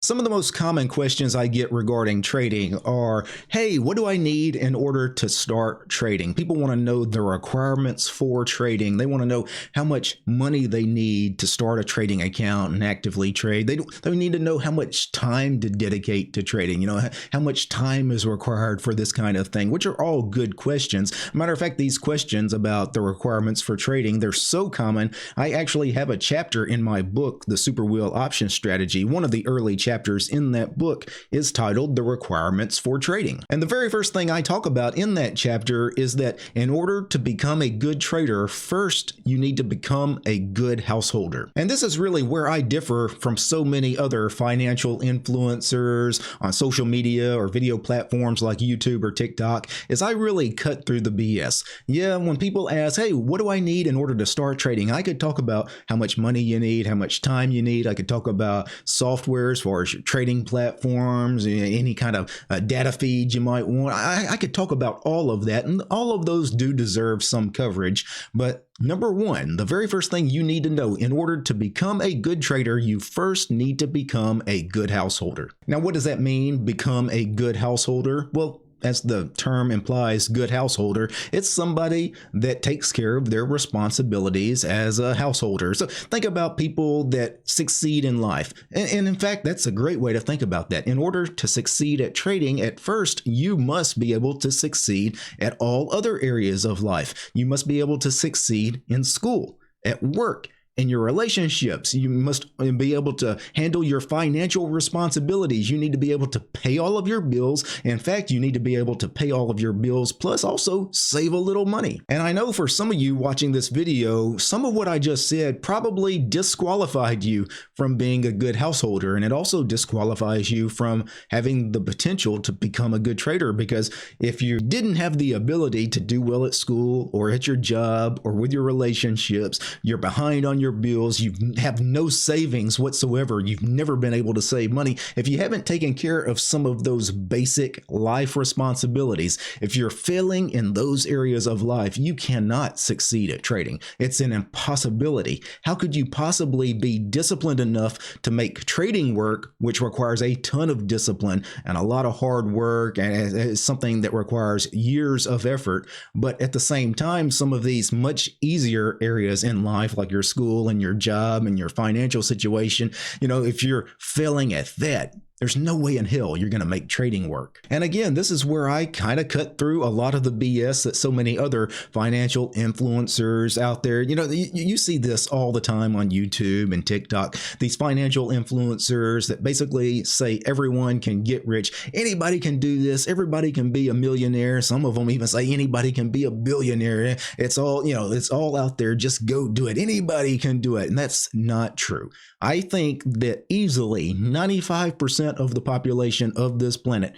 Some of the most common questions I get regarding trading are, hey, what do I need in order to start trading? People want to know the requirements for trading. They want to know how much money they need to start a trading account and actively trade. They need to know how much time to dedicate to trading, how much time is required for this kind of thing, which are all good questions. Matter of fact, these questions about the requirements for trading, they're so common. I actually have a chapter in my book, The Super Wheel Option Strategy. One of the early chapters in that book is titled The Requirements for Trading. And the very first thing I talk about in that chapter is that in order to become a good trader, first you need to become a good householder. And this is really where I differ from so many other financial influencers on social media or video platforms like YouTube or TikTok, is I really cut through the BS. Yeah, when people ask, hey, what do I need in order to start trading? I could talk about how much money you need, how much time you need. I could talk about software as far as your trading platforms, any kind of data feeds you might want. I could talk about all of that, and all of those do deserve some coverage. But number one, the very first thing you need to know in order to become a good trader, you first need to become a good householder. Now, what does that mean, become a good householder? Well, as the term implies, good householder, it's somebody that takes care of their responsibilities as a householder. So think about people that succeed in life. And in fact, that's a great way to think about that. In order to succeed at trading, at first, you must be able to succeed at all other areas of life. You must be able to succeed in school, at work, in your relationships. You must be able to handle your financial responsibilities. You need to be able to pay all of your bills. In fact, you need to be able to pay all of your bills, plus also save a little money. And I know for some of you watching this video, some of what I just said probably disqualified you from being a good householder. And it also disqualifies you from having the potential to become a good trader, because if you didn't have the ability to do well at school or at your job or with your relationships, you're behind on your bills, you have no savings whatsoever, you've never been able to save money, if you haven't taken care of some of those basic life responsibilities, if you're failing in those areas of life, you cannot succeed at trading. It's an impossibility. How could you possibly be disciplined enough to make trading work, which requires a ton of discipline and a lot of hard work, and it's something that requires years of effort, but at the same time, some of these much easier areas in life, like your school and your job and your financial situation, if you're failing at that, there's no way in hell you're going to make trading work. And again, this is where I kind of cut through a lot of the BS that so many other financial influencers out there, you see this all the time on YouTube and TikTok, these financial influencers that basically say everyone can get rich. Anybody can do this. Everybody can be a millionaire. Some of them even say anybody can be a billionaire. It's all, it's all out there. Just go do it. Anybody can do it. And that's not true. I think that easily 95% of the population of this planet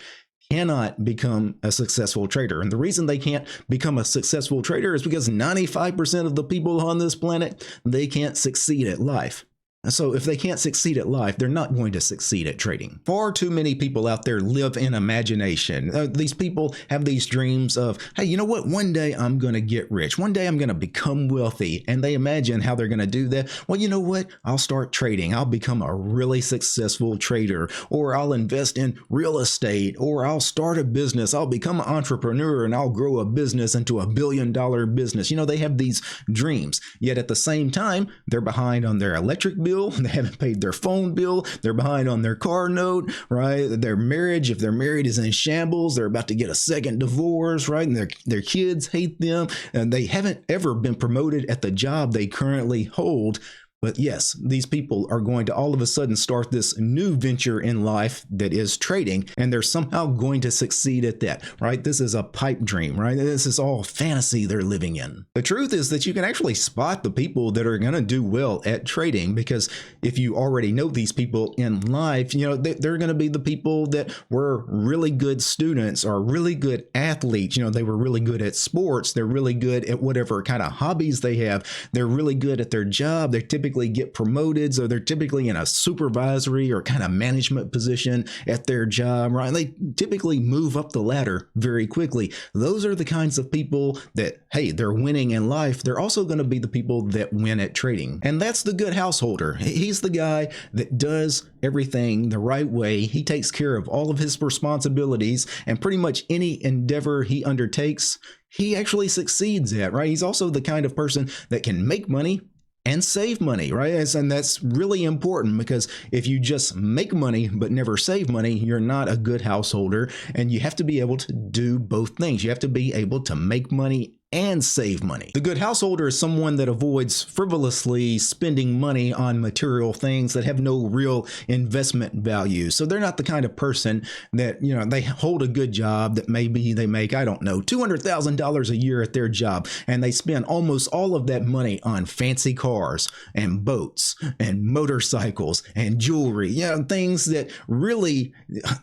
cannot become a successful trader. And the reason they can't become a successful trader is because 95% of the people on this planet, they can't succeed at life. So if they can't succeed at life, they're not going to succeed at trading. Far too many people out there live in imagination. These people have these dreams of, hey, you know what? One day I'm going to get rich. One day I'm going to become wealthy. And they imagine how they're going to do that. Well, you know what? I'll start trading. I'll become a really successful trader, or I'll invest in real estate, or I'll start a business. I'll become an entrepreneur and I'll grow a business into $1 billion business. They have these dreams, yet at the same time, they're behind on their electric bill. They haven't paid their phone bill. They're behind on their car note, right? Their marriage, if they're married, is in shambles. They're about to get a second divorce, right? And their kids hate them, and they haven't ever been promoted at the job they currently hold. But yes, these people are going to all of a sudden start this new venture in life that is trading, and they're somehow going to succeed at that, right? This is a pipe dream, right? This is all fantasy they're living in. The truth is that you can actually spot the people that are going to do well at trading, because if you already know these people in life, they're going to be the people that were really good students or really good athletes. They were really good at sports. They're really good at whatever kind of hobbies they have. They're really good at their job. They're typically typically get promoted, so they're typically in a supervisory or kind of management position at their job, right? They typically move up the ladder very quickly. Those are the kinds of people that, hey, they're winning in life. They're also going to be the people that win at trading. And that's the good householder. He's the guy that does everything the right way. He takes care of all of his responsibilities, and pretty much any endeavor he undertakes, he actually succeeds at, right? He's also the kind of person that can make money and save money, right? And that's really important, because if you just make money but never save money, you're not a good householder. And you have to be able to do both things. You have to be able to make money and save money. The good householder is someone that avoids frivolously spending money on material things that have no real investment value. So they're not the kind of person that, you know, they hold a good job that maybe they make, I don't know, $200,000 a year at their job, and they spend almost all of that money on fancy cars and boats and motorcycles and jewelry, you know, things that really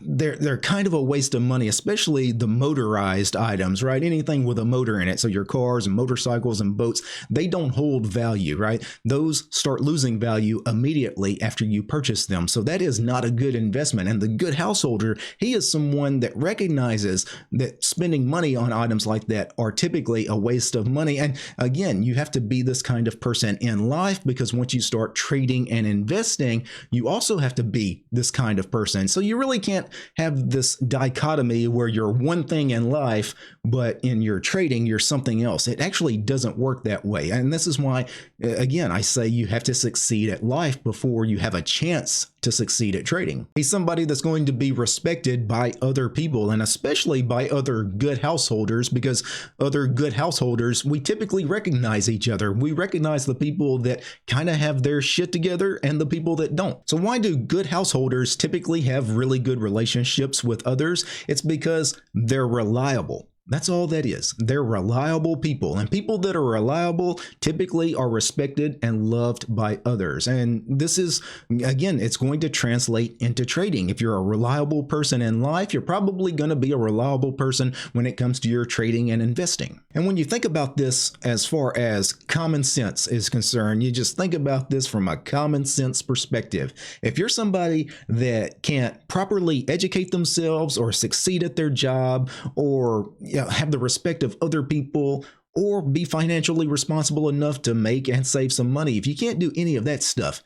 they're kind of a waste of money, especially the motorized items, right? Anything with a motor in it. So your cars and motorcycles and boats, they don't hold value, right? Those start losing value immediately after you purchase them. So that is not a good investment. And the good householder, he is someone that recognizes that spending money on items like that are typically a waste of money. And again, you have to be this kind of person in life, because once you start trading and investing, you also have to be this kind of person. So you really can't have this dichotomy where you're one thing in life, but in your trading, you're something else. It actually doesn't work that way. And this is why, again, I say you have to succeed at life before you have a chance to succeed at trading. He's somebody that's going to be respected by other people, and especially by other good householders, because other good householders, we typically recognize each other. We recognize the people that kind of have their shit together and the people that don't. So why do good householders typically have really good relationships with others? It's because they're reliable. That's all that is. They're reliable people, and people that are reliable typically are respected and loved by others. And this is, again, it's going to translate into trading. If you're a reliable person in life, you're probably going to be a reliable person when it comes to your trading and investing. And when you think about this as far as common sense is concerned, you just think about this from a common sense perspective. If you're somebody that can't properly educate themselves or succeed at their job, or have the respect of other people, or be financially responsible enough to make and save some money, if you can't do any of that stuff,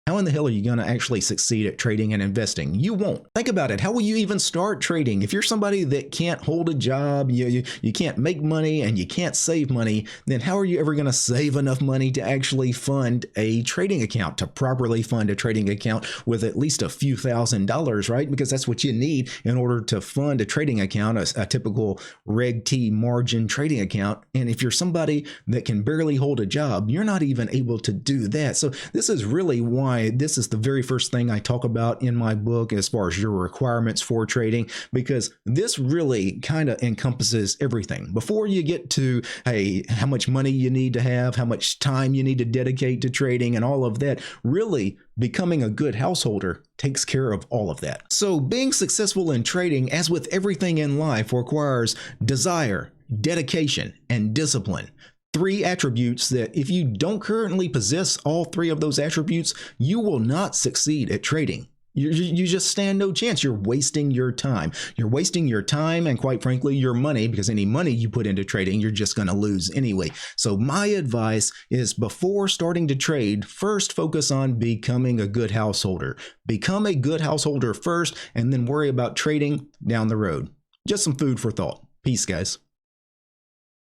how in the hell are you going to actually succeed at trading and investing? You won't. Think about it. How will you even start trading? If you're somebody that can't hold a job, you can't make money, and you can't save money, then how are you ever going to save enough money to actually fund a trading account, to properly fund a trading account with at least a few $1,000s, right? Because that's what you need in order to fund a trading account, a typical Reg T margin trading account. And if you're somebody that can barely hold a job, you're not even able to do that. So this is really why this is the very first thing I talk about in my book as far as your requirements for trading, because this really kind of encompasses everything. Before you get to, hey, how much money you need to have, how much time you need to dedicate to trading and all of that, really becoming a good householder takes care of all of that. So being successful in trading, as with everything in life, requires desire, dedication, and discipline. Three attributes that if you don't currently possess all three of those attributes, you will not succeed at trading. You just stand no chance. You're wasting your time. You're wasting your time and, quite frankly, your money, because any money you put into trading, you're just going to lose anyway. So my advice is, before starting to trade, first focus on becoming a good householder. Become a good householder first, and then worry about trading down the road. Just some food for thought. Peace, guys.